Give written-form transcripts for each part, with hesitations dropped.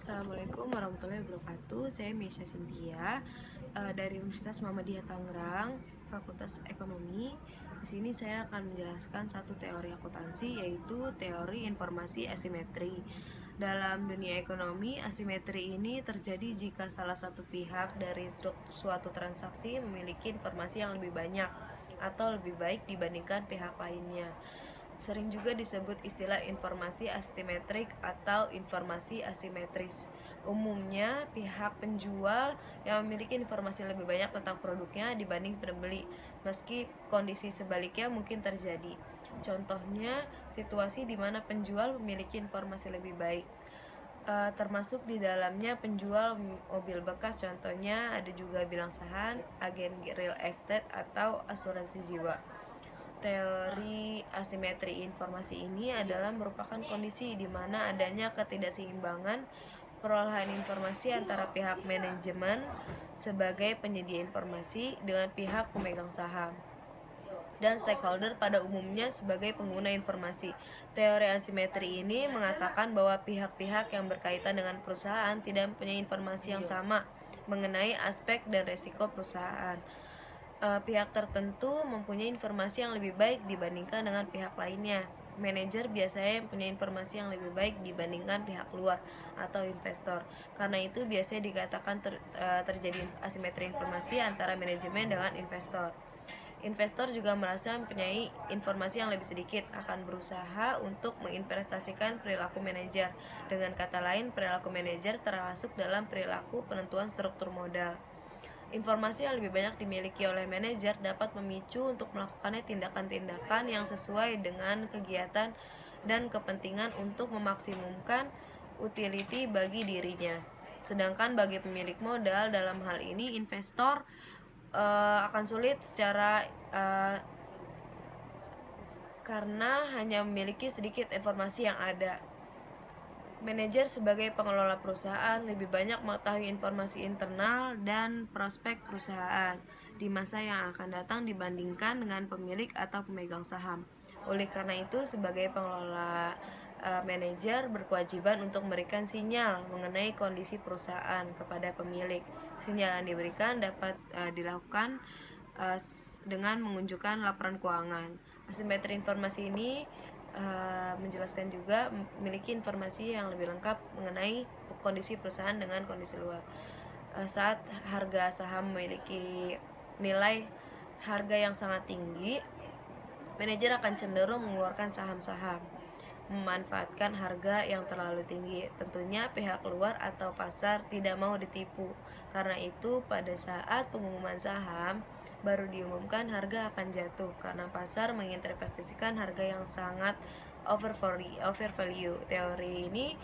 Assalamualaikum warahmatullahi wabarakatuh. Saya Mesya Cynthia dari Universitas Muhammadiyah Tangerang, Fakultas Ekonomi. Di sini saya akan menjelaskan satu teori akuntansi, yaitu teori informasi asimetri. Dalam dunia ekonomi, asimetri ini terjadi jika salah satu pihak dari suatu transaksi memiliki informasi yang lebih banyak atau lebih baik dibandingkan pihak lainnya. Sering juga disebut istilah informasi asimetrik atau informasi asimetris. Umumnya, pihak penjual yang memiliki informasi lebih banyak tentang produknya dibanding pembeli, meski kondisi sebaliknya mungkin terjadi. Contohnya, situasi di mana penjual memiliki informasi lebih baik, termasuk di dalamnya penjual mobil bekas, contohnya ada juga bilang saham, agen real estate, atau asuransi jiwa. Teori asimetri informasi ini adalah merupakan kondisi di mana adanya ketidakseimbangan perolehan informasi antara pihak manajemen sebagai penyedia informasi dengan pihak pemegang saham dan stakeholder pada umumnya sebagai pengguna informasi. Teori asimetri ini mengatakan bahwa pihak-pihak yang berkaitan dengan perusahaan tidak mempunyai informasi yang sama mengenai aspek dan resiko perusahaan. Pihak tertentu mempunyai informasi yang lebih baik dibandingkan dengan pihak lainnya. Manajer biasanya mempunyai informasi yang lebih baik dibandingkan pihak luar atau investor. Karena itu biasanya dikatakan terjadi asimetri informasi antara manajemen dengan investor. Investor juga merasa mempunyai informasi yang lebih sedikit, akan berusaha untuk menginvestasikan perilaku manajer. Dengan kata lain, perilaku manajer termasuk dalam perilaku penentuan struktur modal. Informasi yang lebih banyak dimiliki oleh manajer dapat memicu untuk melakukannya tindakan-tindakan yang sesuai dengan kegiatan dan kepentingan untuk memaksimumkan utility bagi dirinya. Sedangkan bagi pemilik modal, dalam hal ini investor, akan sulit secara karena hanya memiliki sedikit informasi yang ada. Manajer sebagai pengelola perusahaan lebih banyak mengetahui informasi internal dan prospek perusahaan di masa yang akan datang dibandingkan dengan pemilik atau pemegang saham. Oleh karena itu, sebagai pengelola, manajer berkewajiban untuk memberikan sinyal mengenai kondisi perusahaan kepada pemilik. Sinyal yang diberikan dapat dilakukan dengan menunjukkan laporan keuangan. Asimetri informasi ini menjelaskan juga memiliki informasi yang lebih lengkap mengenai kondisi perusahaan dengan kondisi luar. Saat harga saham memiliki nilai harga yang sangat tinggi, manajer akan cenderung mengeluarkan saham-saham memanfaatkan harga yang terlalu tinggi. Tentunya pihak luar atau pasar tidak mau ditipu. Karena itu, pada saat pengumuman saham baru diumumkan, harga akan jatuh karena pasar menginterpretasikan harga yang sangat overvalue. Teori ini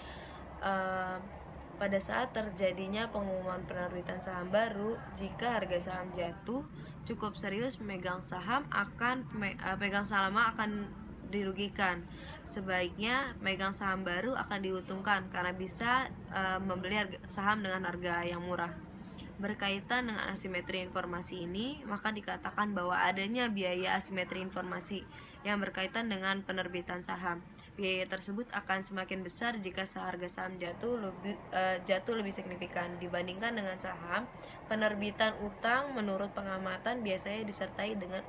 pada saat terjadinya pengumuman penerbitan saham baru, jika harga saham jatuh cukup serius, pemegang saham lama akan dirugikan. Sebaiknya pemegang saham baru akan diuntungkan karena bisa membeli saham dengan harga yang murah. Berkaitan dengan asimetri informasi ini, maka dikatakan bahwa adanya biaya asimetri informasi yang berkaitan dengan penerbitan saham. Biaya tersebut akan semakin besar jika harga saham jatuh lebih signifikan dibandingkan dengan saham. Penerbitan utang menurut pengamatan biasanya disertai dengan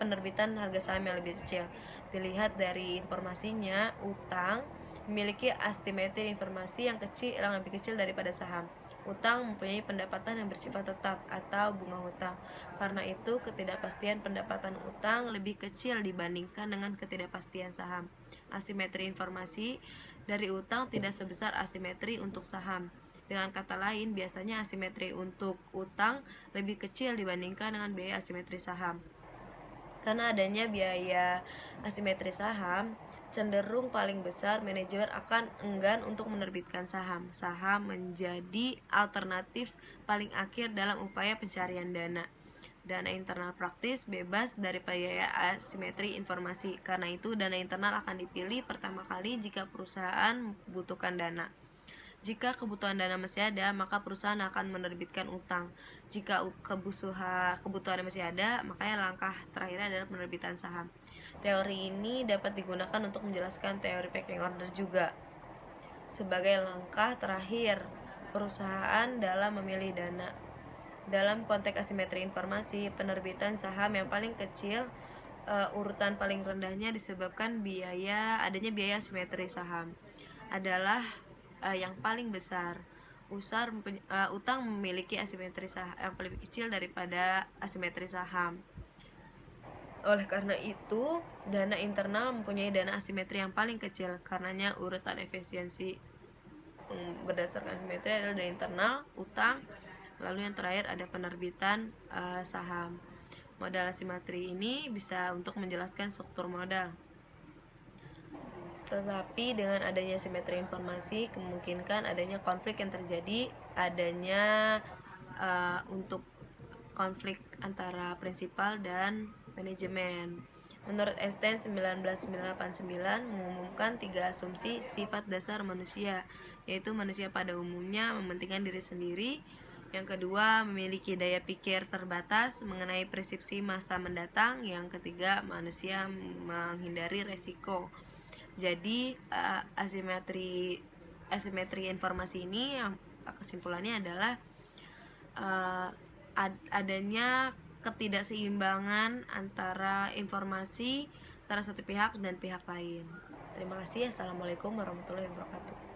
penerbitan harga saham yang lebih kecil. Dilihat dari informasinya, utang memiliki asimetri informasi yang lebih kecil daripada saham. Utang mempunyai pendapatan yang bersifat tetap atau bunga hutang. Karena itu, ketidakpastian pendapatan utang lebih kecil dibandingkan dengan ketidakpastian saham. Asimetri informasi dari utang tidak sebesar asimetri untuk saham. Dengan kata lain, biasanya asimetri untuk utang lebih kecil dibandingkan dengan biaya asimetri saham. Karena adanya biaya asimetri saham cenderung paling besar, manajer akan enggan untuk menerbitkan saham. Saham menjadi alternatif paling akhir dalam upaya pencarian dana. Dana internal praktis bebas dari biaya asimetri informasi. Karena itu, dana internal akan dipilih pertama kali jika perusahaan membutuhkan dana. Jika kebutuhan dana masih ada, maka perusahaan akan menerbitkan utang. Jika kebutuhan masih ada, makanya langkah terakhir adalah penerbitan saham. Teori ini dapat digunakan untuk menjelaskan teori packing order juga. sebagai langkah terakhir perusahaan dalam memilih dana. Dalam konteks asimetri informasi, penerbitan saham yang paling kecil urutan paling rendahnya disebabkan adanya biaya asimetri saham adalah yang paling besar. Utang memiliki asimetri saham yang paling kecil daripada asimetri saham. Oleh karena itu, dana internal mempunyai dana asimetri yang paling kecil. Karenanya urutan efisiensi berdasarkan asimetri adalah dana internal, utang, lalu yang terakhir ada penerbitan saham. Modal asimetri ini bisa untuk menjelaskan struktur modal. Tetapi dengan adanya simetri informasi kemungkinan adanya konflik yang terjadi, adanya untuk konflik antara prinsipal dan manajemen. Menurut Einstein 1989 mengumumkan 3 asumsi sifat dasar manusia, yaitu manusia pada umumnya mementingkan diri sendiri, yang kedua memiliki daya pikir terbatas mengenai persepsi masa mendatang, yang ketiga manusia menghindari resiko. Jadi asimetri informasi ini yang kesimpulannya adalah adanya ketidakseimbangan antara informasi antara satu pihak dan pihak lain. Terima kasih. Assalamualaikum warahmatullahi wabarakatuh.